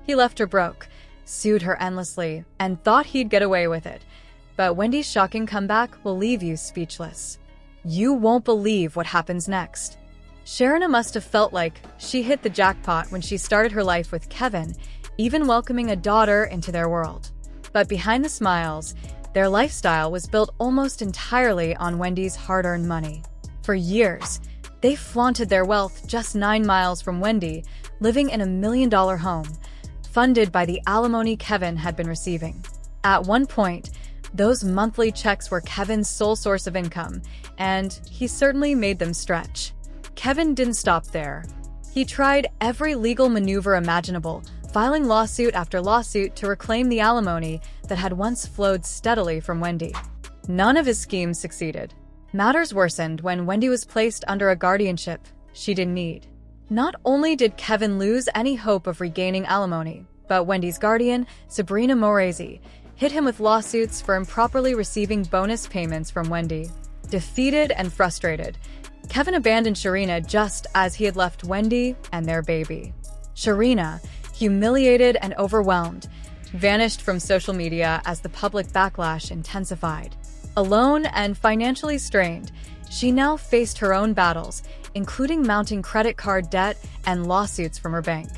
He left her broke, sued her endlessly, and thought he'd get away with it. But Wendy's shocking comeback will leave you speechless. You won't believe what happens next. Sharina must have felt like she hit the jackpot when she started her life with Kevin, even welcoming a daughter into their world. But behind the smiles, their lifestyle was built almost entirely on Wendy's hard-earned money. For years, they flaunted their wealth just 9 miles from Wendy, living in a $1 million home, funded by the alimony Kevin had been receiving. At one point, those monthly checks were Kevin's sole source of income, and he certainly made them stretch. Kevin didn't stop there. He tried every legal maneuver imaginable, filing lawsuit after lawsuit to reclaim the alimony that had once flowed steadily from Wendy. None of his schemes succeeded. Matters worsened when Wendy was placed under a guardianship she didn't need. Not only did Kevin lose any hope of regaining alimony, but Wendy's guardian, Sharina Hudson, hit him with lawsuits for improperly receiving bonus payments from Wendy. Defeated and frustrated, Kevin abandoned Sharina just as he had left Wendy and their baby. Sharina, humiliated and overwhelmed, vanished from social media as the public backlash intensified. Alone and financially strained, she now faced her own battles, including mounting credit card debt and lawsuits from her bank.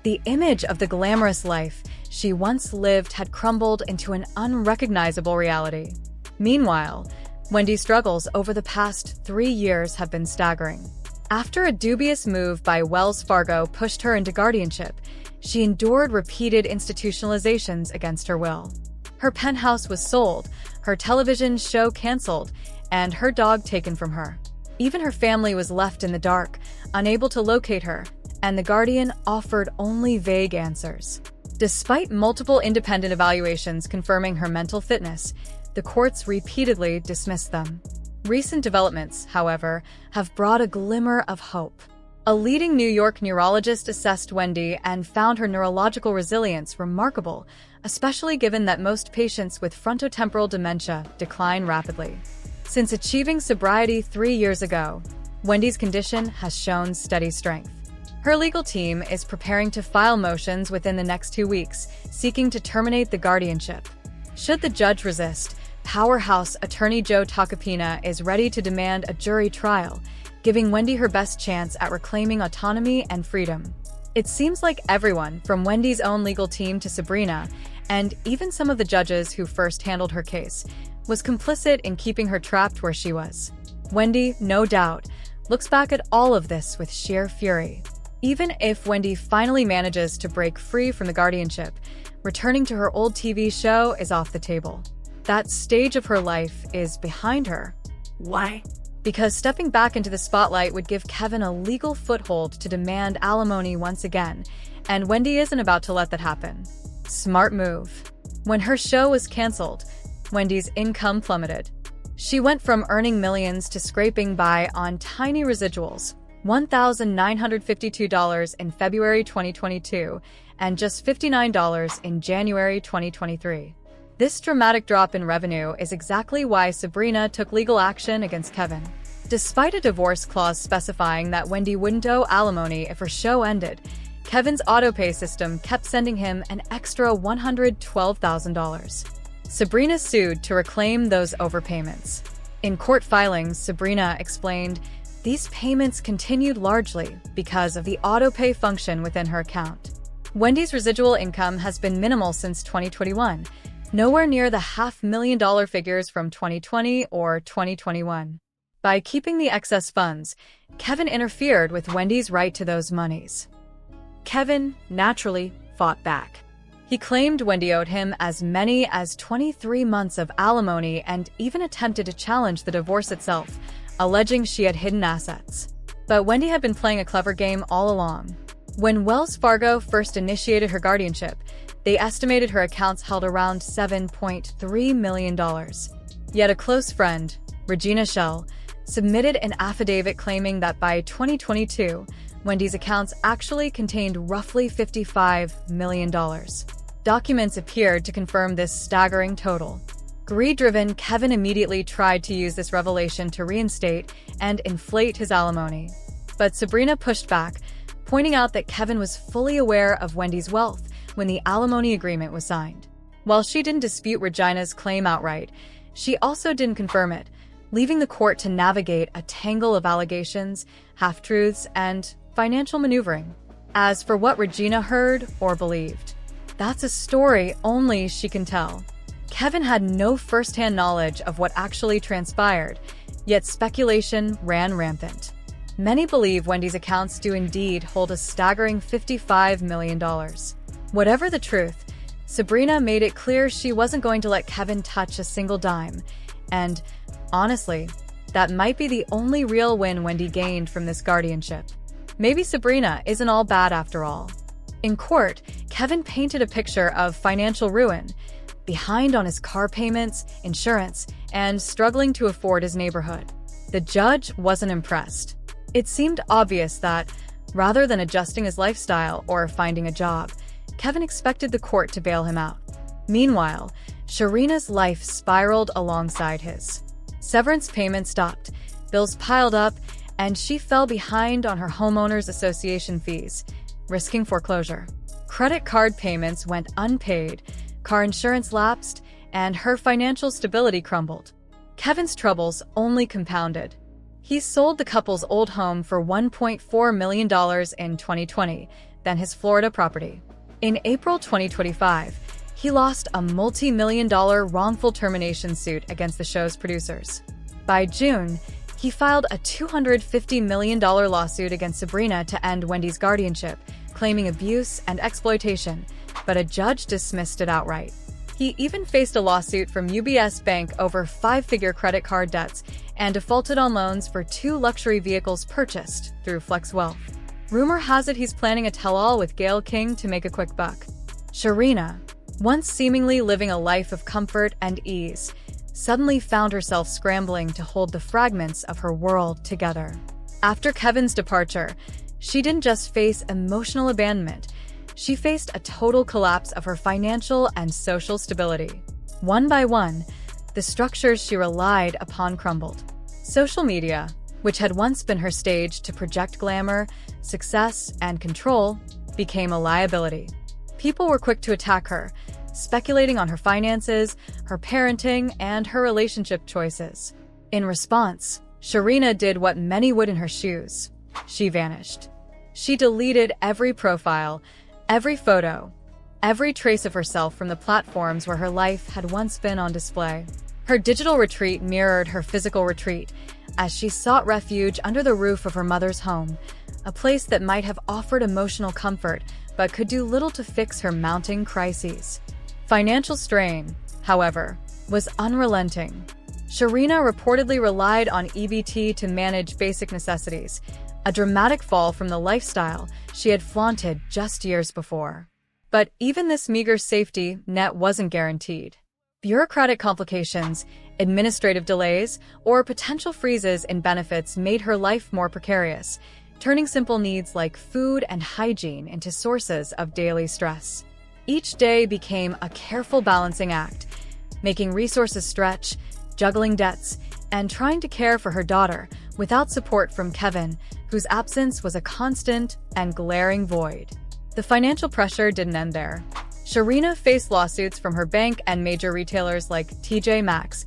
The image of the glamorous life she once lived had crumbled into an unrecognizable reality. Meanwhile, Wendy's struggles over the past 3 years have been staggering. After a dubious move by Wells Fargo pushed her into guardianship, she endured repeated institutionalizations against her will. Her penthouse was sold, her television show canceled, and her dog taken from her. Even her family was left in the dark, unable to locate her, and the Guardian offered only vague answers. Despite multiple independent evaluations confirming her mental fitness, the courts repeatedly dismissed them. Recent developments, however, have brought a glimmer of hope. A leading New York neurologist assessed Wendy and found her neurological resilience remarkable, especially given that most patients with frontotemporal dementia decline rapidly. Since achieving sobriety 3 years ago, Wendy's condition has shown steady strength. Her legal team is preparing to file motions within the next 2 weeks, seeking to terminate the guardianship. Should the judge resist, powerhouse attorney Joe Tacopina is ready to demand a jury trial, giving Wendy her best chance at reclaiming autonomy and freedom. It seems like everyone, from Wendy's own legal team to Sharina, and even some of the judges who first handled her case, was complicit in keeping her trapped where she was. Wendy, no doubt, looks back at all of this with sheer fury. Even if Wendy finally manages to break free from the guardianship, returning to her old TV show is off the table. That stage of her life is behind her. Why? Because stepping back into the spotlight would give Kevin a legal foothold to demand alimony once again, and Wendy isn't about to let that happen. Smart move. When her show was canceled, Wendy's income plummeted. She went from earning millions to scraping by on tiny residuals, $1,952 in February 2022 and just $59 in January 2023. This dramatic drop in revenue is exactly why Sharina took legal action against Kevin. Despite a divorce clause specifying that Wendy wouldn't owe alimony if her show ended, Kevin's autopay system kept sending him an extra $112,000. Sharina sued to reclaim those overpayments. In court filings, Sharina explained, these payments continued largely because of the autopay function within her account. Wendy's residual income has been minimal since 2021, nowhere near the $500,000 figures from 2020 or 2021. By keeping the excess funds, Kevin interfered with Wendy's right to those monies. Kevin naturally fought back. He claimed Wendy owed him as many as 23 months of alimony and even attempted to challenge the divorce itself, alleging she had hidden assets. But Wendy had been playing a clever game all along. When Wells Fargo first initiated her guardianship, they estimated her accounts held around $7.3 million. Yet a close friend, Regina Schell, submitted an affidavit claiming that by 2022, Wendy's accounts actually contained roughly $55 million. Documents appeared to confirm this staggering total. Greed-driven, Kevin immediately tried to use this revelation to reinstate and inflate his alimony. But Sharina pushed back, pointing out that Kevin was fully aware of Wendy's wealth, when the alimony agreement was signed. While she didn't dispute Regina's claim outright, she also didn't confirm it, leaving the court to navigate a tangle of allegations, half-truths, and financial maneuvering. As for what Regina heard or believed, that's a story only she can tell. Kevin had no first-hand knowledge of what actually transpired, yet speculation ran rampant. Many believe Wendy's accounts do indeed hold a staggering $55 million. Whatever the truth, Sabrina made it clear she wasn't going to let Kevin touch a single dime, and honestly, that might be the only real win Wendy gained from this guardianship. Maybe Sabrina isn't all bad after all. In court, Kevin painted a picture of financial ruin, behind on his car payments, insurance, and struggling to afford his neighborhood. The judge wasn't impressed. It seemed obvious that, rather than adjusting his lifestyle or finding a job, Kevin expected the court to bail him out. Meanwhile, Sharina's life spiraled alongside his. Severance payments stopped, bills piled up, and she fell behind on her homeowners association fees, risking foreclosure. Credit card payments went unpaid, car insurance lapsed, and her financial stability crumbled. Kevin's troubles only compounded. He sold the couple's old home for $1.4 million in 2020, then his Florida property. In April 2025, he lost a multi-million-dollar wrongful termination suit against the show's producers. By June, he filed a $250 million lawsuit against Sabrina to end Wendy's guardianship, claiming abuse and exploitation, but a judge dismissed it outright. He even faced a lawsuit from UBS Bank over five-figure credit card debts and defaulted on loans for 2 luxury vehicles purchased through Flex Wealth. Rumor has it he's planning a tell-all with Gayle King to make a quick buck. Sharina, once seemingly living a life of comfort and ease, suddenly found herself scrambling to hold the fragments of her world together. After Kevin's departure, she didn't just face emotional abandonment, she faced a total collapse of her financial and social stability. One by one, the structures she relied upon crumbled. Social media, which had once been her stage to project glamour, success, and control, became a liability. People were quick to attack her, speculating on her finances, her parenting, and her relationship choices. In response, Sharina did what many would in her shoes. She vanished. She deleted every profile, every photo, every trace of herself from the platforms where her life had once been on display. Her digital retreat mirrored her physical retreat, as she sought refuge under the roof of her mother's home, a place that might have offered emotional comfort but could do little to fix her mounting crises. Financial strain, however, was unrelenting. Sharina reportedly relied on EBT to manage basic necessities, a dramatic fall from the lifestyle she had flaunted just years before. But even this meager safety net wasn't guaranteed. Bureaucratic complications, administrative delays, or potential freezes in benefits made her life more precarious, turning simple needs like food and hygiene into sources of daily stress. Each day became a careful balancing act, making resources stretch, juggling debts, and trying to care for her daughter without support from Kevin, whose absence was a constant and glaring void. The financial pressure didn't end there. Sharina faced lawsuits from her bank and major retailers like TJ Maxx,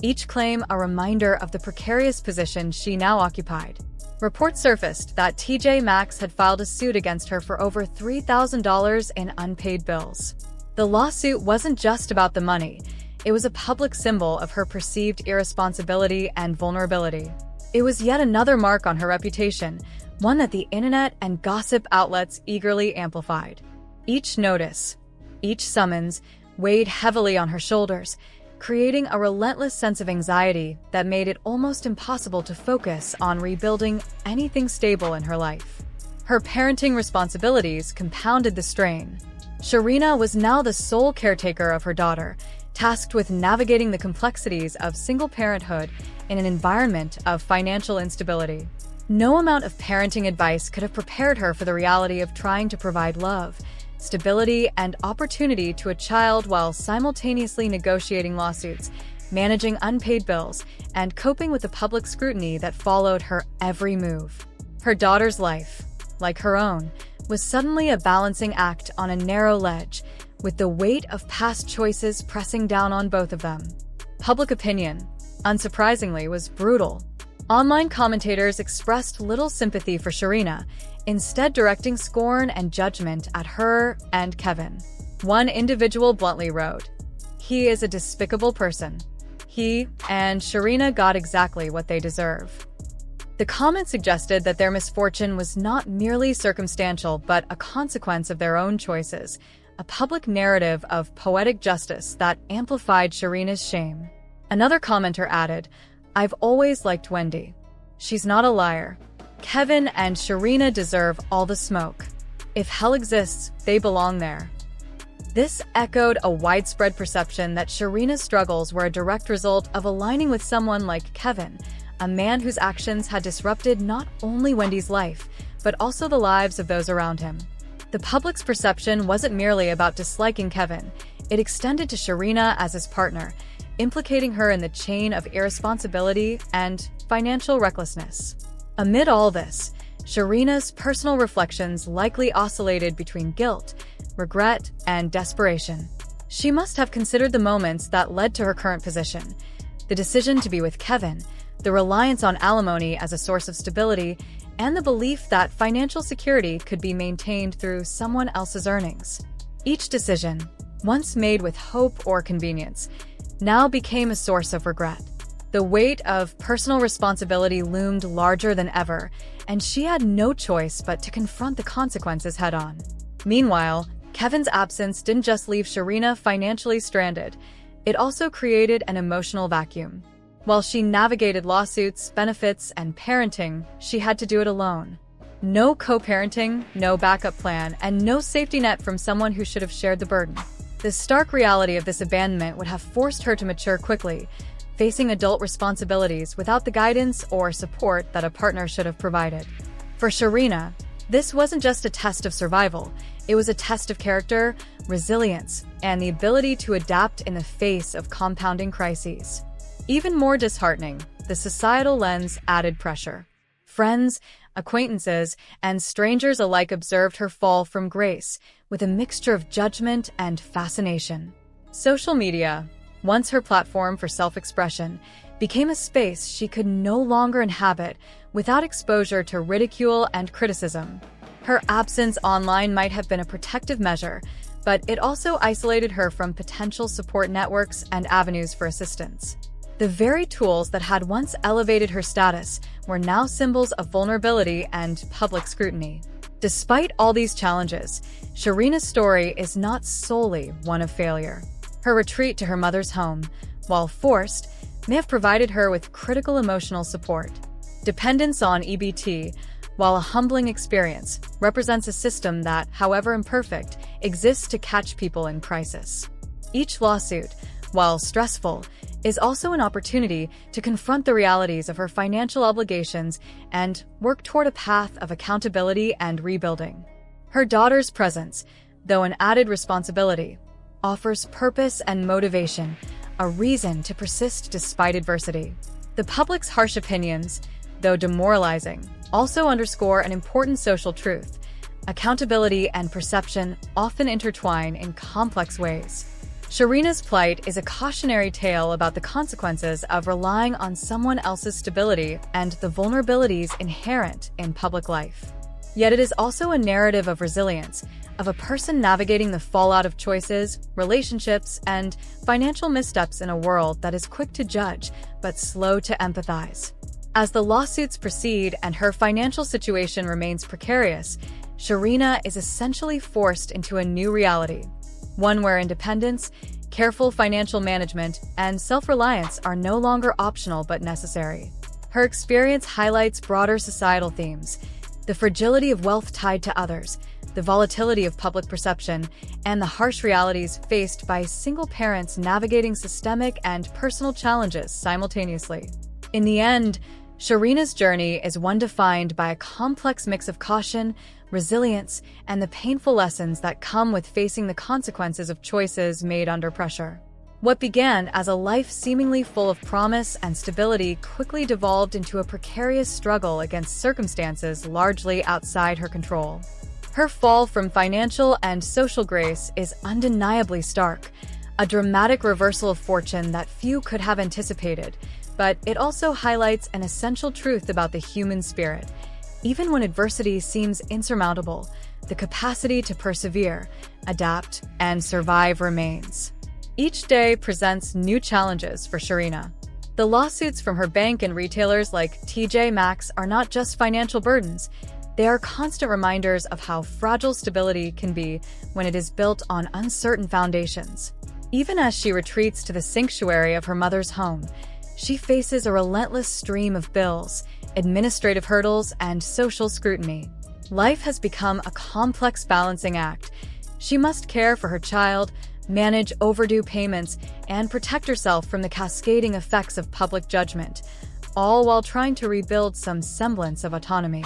each claim a reminder of the precarious position she now occupied. Reports surfaced that TJ Maxx had filed a suit against her for over $3,000 in unpaid bills. The lawsuit wasn't just about the money, it was a public symbol of her perceived irresponsibility and vulnerability. It was yet another mark on her reputation, one that the internet and gossip outlets eagerly amplified. Each notice, each summons, weighed heavily on her shoulders, creating a relentless sense of anxiety that made it almost impossible to focus on rebuilding anything stable in her life. Her parenting responsibilities compounded the strain. Sharina was now the sole caretaker of her daughter, tasked with navigating the complexities of single parenthood in an environment of financial instability. No amount of parenting advice could have prepared her for the reality of trying to provide love, stability, and opportunity to a child while simultaneously negotiating lawsuits, managing unpaid bills, and coping with the public scrutiny that followed her every move. Her daughter's life, like her own, was suddenly a balancing act on a narrow ledge, with the weight of past choices pressing down on both of them. Public opinion, unsurprisingly, was brutal. Online commentators expressed little sympathy for Sharina, instead directing scorn and judgment at her and Kevin. One individual bluntly wrote, "He is a despicable person. He and Sharina got exactly what they deserve." The comment suggested that their misfortune was not merely circumstantial but a consequence of their own choices, a public narrative of poetic justice that amplified Sharina's shame. Another commenter added, "I've always liked Wendy. She's not a liar. Kevin and Sharina deserve all the smoke. If hell exists, they belong there." This echoed a widespread perception that Sharina's struggles were a direct result of aligning with someone like Kevin, a man whose actions had disrupted not only Wendy's life, but also the lives of those around him. The public's perception wasn't merely about disliking Kevin, it extended to Sharina as his partner, implicating her in the chain of irresponsibility and financial recklessness. Amid all this, Sharina's personal reflections likely oscillated between guilt, regret, and desperation. She must have considered the moments that led to her current position, the decision to be with Kevin, the reliance on alimony as a source of stability, and the belief that financial security could be maintained through someone else's earnings. Each decision, once made with hope or convenience, now became a source of regret. The weight of personal responsibility loomed larger than ever, and she had no choice but to confront the consequences head-on. Meanwhile, Kevin's absence didn't just leave Sharina financially stranded, it also created an emotional vacuum. While she navigated lawsuits, benefits, and parenting, she had to do it alone. No co-parenting, no backup plan, and no safety net from someone who should have shared the burden. The stark reality of this abandonment would have forced her to mature quickly, facing adult responsibilities without the guidance or support that a partner should have provided. For Sharina, this wasn't just a test of survival, it was a test of character, resilience, and the ability to adapt in the face of compounding crises. Even more disheartening, the societal lens added pressure. Friends, acquaintances, and strangers alike observed her fall from grace, with a mixture of judgment and fascination. Social media, once her platform for self-expression, became a space she could no longer inhabit without exposure to ridicule and criticism. Her absence online might have been a protective measure, but it also isolated her from potential support networks and avenues for assistance. The very tools that had once elevated her status were now symbols of vulnerability and public scrutiny. Despite all these challenges, Sharina's story is not solely one of failure. Her retreat to her mother's home, while forced, may have provided her with critical emotional support. Dependence on EBT, while a humbling experience, represents a system that, however imperfect, exists to catch people in crisis. Each lawsuit, while stressful, is also an opportunity to confront the realities of her financial obligations and work toward a path of accountability and rebuilding. Her daughter's presence, though an added responsibility, offers purpose and motivation, a reason to persist despite adversity. The public's harsh opinions, though demoralizing, also underscore an important social truth. Accountability and perception often intertwine in complex ways. Sharina's plight is a cautionary tale about the consequences of relying on someone else's stability and the vulnerabilities inherent in public life. Yet it is also a narrative of resilience, of a person navigating the fallout of choices, relationships, and financial missteps in a world that is quick to judge but slow to empathize. As the lawsuits proceed and her financial situation remains precarious, Sharina is essentially forced into a new reality, one where independence, careful financial management, and self-reliance are no longer optional but necessary. Her experience highlights broader societal themes: the fragility of wealth tied to others, the volatility of public perception, and the harsh realities faced by single parents navigating systemic and personal challenges simultaneously. In the end, Sharina's journey is one defined by a complex mix of caution, resilience, and the painful lessons that come with facing the consequences of choices made under pressure. What began as a life seemingly full of promise and stability quickly devolved into a precarious struggle against circumstances largely outside her control. Her fall from financial and social grace is undeniably stark, a dramatic reversal of fortune that few could have anticipated, but it also highlights an essential truth about the human spirit. Even when adversity seems insurmountable, the capacity to persevere, adapt, and survive remains. Each day presents new challenges for Sharina. The lawsuits from her bank and retailers like TJ Maxx are not just financial burdens. They are constant reminders of how fragile stability can be when it is built on uncertain foundations. Even as she retreats to the sanctuary of her mother's home, she faces a relentless stream of bills, administrative hurdles, and social scrutiny. Life has become a complex balancing act. She must care for her child, manage overdue payments, and protect herself from the cascading effects of public judgment, all while trying to rebuild some semblance of autonomy.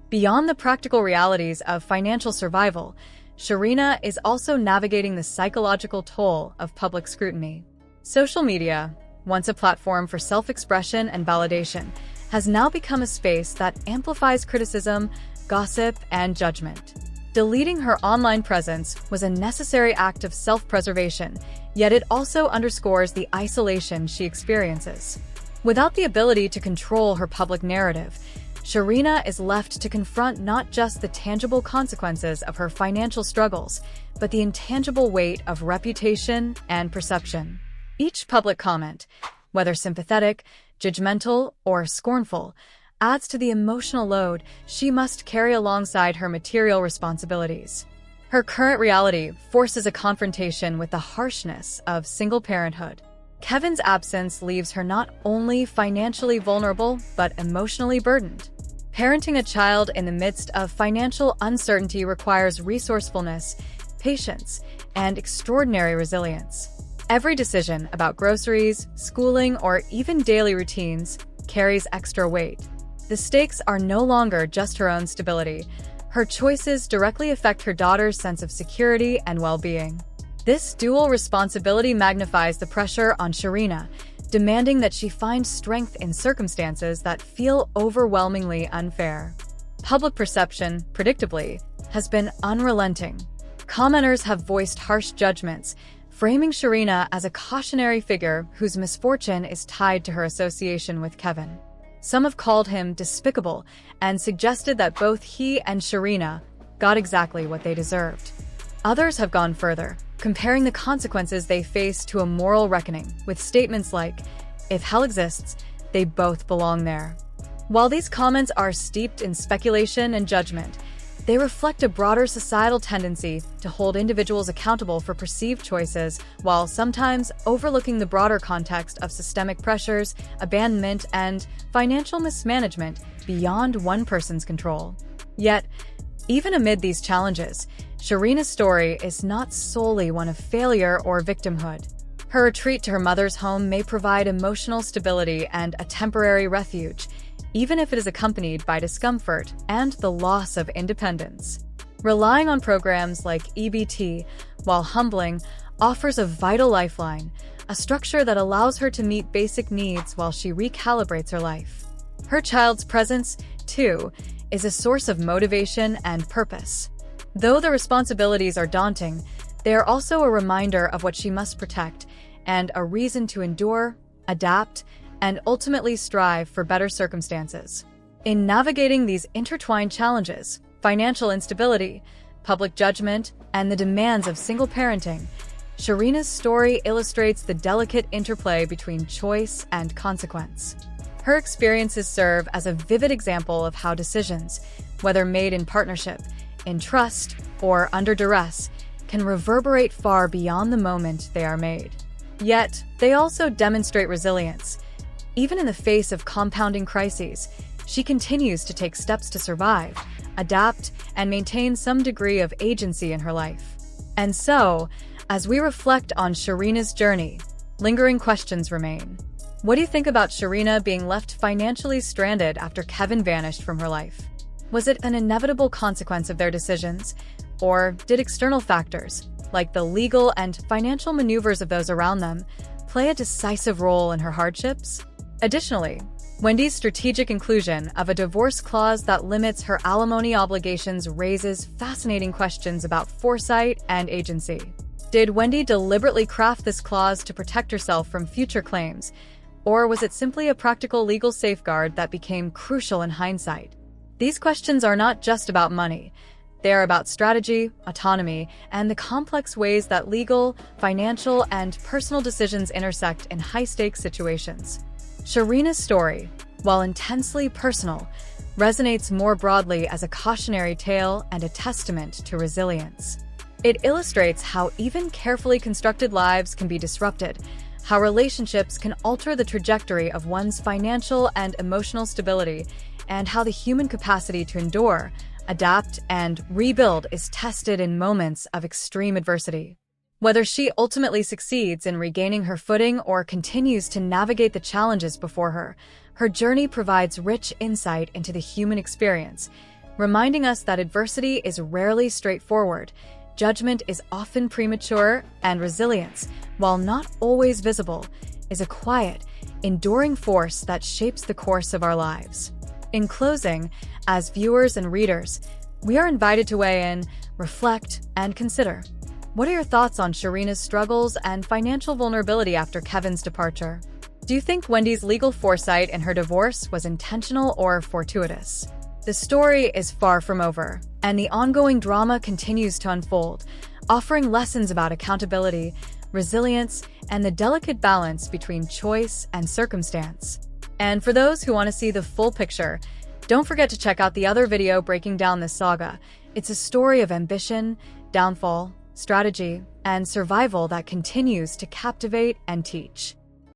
Beyond the practical realities of financial survival, Sharina is also navigating the psychological toll of public scrutiny. Social media, once a platform for self-expression and validation, has now become a space that amplifies criticism, gossip, and judgment. Deleting her online presence was a necessary act of self-preservation, yet it also underscores the isolation she experiences. Without the ability to control her public narrative, Sharina is left to confront not just the tangible consequences of her financial struggles, but the intangible weight of reputation and perception. Each public comment, whether sympathetic, judgmental, or scornful, adds to the emotional load she must carry alongside her material responsibilities. Her current reality forces a confrontation with the harshness of single parenthood. Kevin's absence leaves her not only financially vulnerable, but emotionally burdened. Parenting a child in the midst of financial uncertainty requires resourcefulness, patience, and extraordinary resilience. Every decision about groceries, schooling, or even daily routines carries extra weight. The stakes are no longer just her own stability. Her choices directly affect her daughter's sense of security and well-being. This dual responsibility magnifies the pressure on Sharina, demanding that she find strength in circumstances that feel overwhelmingly unfair. Public perception, predictably, has been unrelenting. Commenters have voiced harsh judgments, framing Sharina as a cautionary figure whose misfortune is tied to her association with Kevin. Some have called him despicable and suggested that both he and Sharina got exactly what they deserved. Others have gone further, comparing the consequences they face to a moral reckoning, with statements like, "If hell exists, they both belong there." While these comments are steeped in speculation and judgment, they reflect a broader societal tendency to hold individuals accountable for perceived choices, while sometimes overlooking the broader context of systemic pressures, abandonment, and financial mismanagement beyond one person's control. Yet, even amid these challenges, Sharina's story is not solely one of failure or victimhood. Her retreat to her mother's home may provide emotional stability and a temporary refuge, even if it is accompanied by discomfort and the loss of independence. Relying on programs like EBT, while humbling, offers a vital lifeline, a structure that allows her to meet basic needs while she recalibrates her life. Her child's presence, too, is a source of motivation and purpose. Though the responsibilities are daunting, they are also a reminder of what she must protect and a reason to endure, adapt, and ultimately strive for better circumstances. In navigating these intertwined challenges, financial instability, public judgment, and the demands of single parenting, Sharina's story illustrates the delicate interplay between choice and consequence. Her experiences serve as a vivid example of how decisions, whether made in partnership, in trust, or under duress, can reverberate far beyond the moment they are made. Yet, they also demonstrate resilience. Even in the face of compounding crises, she continues to take steps to survive, adapt, and maintain some degree of agency in her life. And so, as we reflect on Sharina's journey, lingering questions remain. What do you think about Sharina being left financially stranded after Kevin vanished from her life? Was it an inevitable consequence of their decisions, or did external factors, like the legal and financial maneuvers of those around them, play a decisive role in her hardships? Additionally, Wendy's strategic inclusion of a divorce clause that limits her alimony obligations raises fascinating questions about foresight and agency. Did Wendy deliberately craft this clause to protect herself from future claims, or was it simply a practical legal safeguard that became crucial in hindsight? These questions are not just about money. They are about strategy, autonomy, and the complex ways that legal, financial, and personal decisions intersect in high-stakes situations. Sharina's story, while intensely personal, resonates more broadly as a cautionary tale and a testament to resilience. It illustrates how even carefully constructed lives can be disrupted, how relationships can alter the trajectory of one's financial and emotional stability, and how the human capacity to endure, adapt, and rebuild is tested in moments of extreme adversity. Whether she ultimately succeeds in regaining her footing or continues to navigate the challenges before her, her journey provides rich insight into the human experience, reminding us that adversity is rarely straightforward, judgment is often premature, and resilience, while not always visible, is a quiet, enduring force that shapes the course of our lives. In closing, as viewers and readers, we are invited to weigh in, reflect, and consider. What are your thoughts on Sharina's struggles and financial vulnerability after Kevin's departure? Do you think Wendy's legal foresight in her divorce was intentional or fortuitous? The story is far from over, and the ongoing drama continues to unfold, offering lessons about accountability, resilience, and the delicate balance between choice and circumstance. And for those who want to see the full picture, don't forget to check out the other video breaking down this saga. It's a story of ambition, downfall, strategy, and survival that continues to captivate and teach.